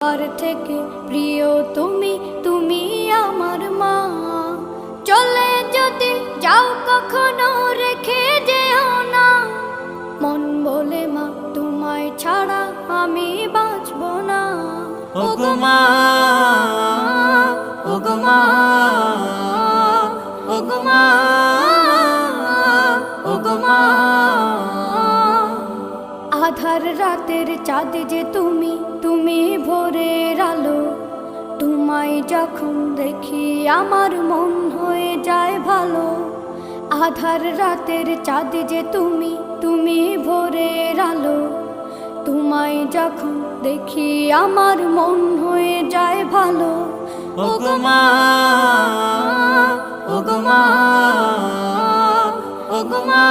আর থেকে প্রিয় তুমি, তুমি আমার মা। চলে যদি যাও কখনো রেখে যেও না, মন বলে মা তোমায় ছাড়া আমি বাঁচব না। ওগো মা, ওগো মা, ওগো মা, ওগো মা। আধার রাতের চাঁদ যে তুমি, তুমি ভোরের আলো। তোমায় যখন দেখি আমার মন হয়ে যায় ভালো। আধার রাতের চাঁদ যে তুমি, তুমি ভোরের আলো। তোমায় যখন দেখি আমার মন হয়ে যায় ভালো। ওগো মা, ওগো মা, ওগো মা।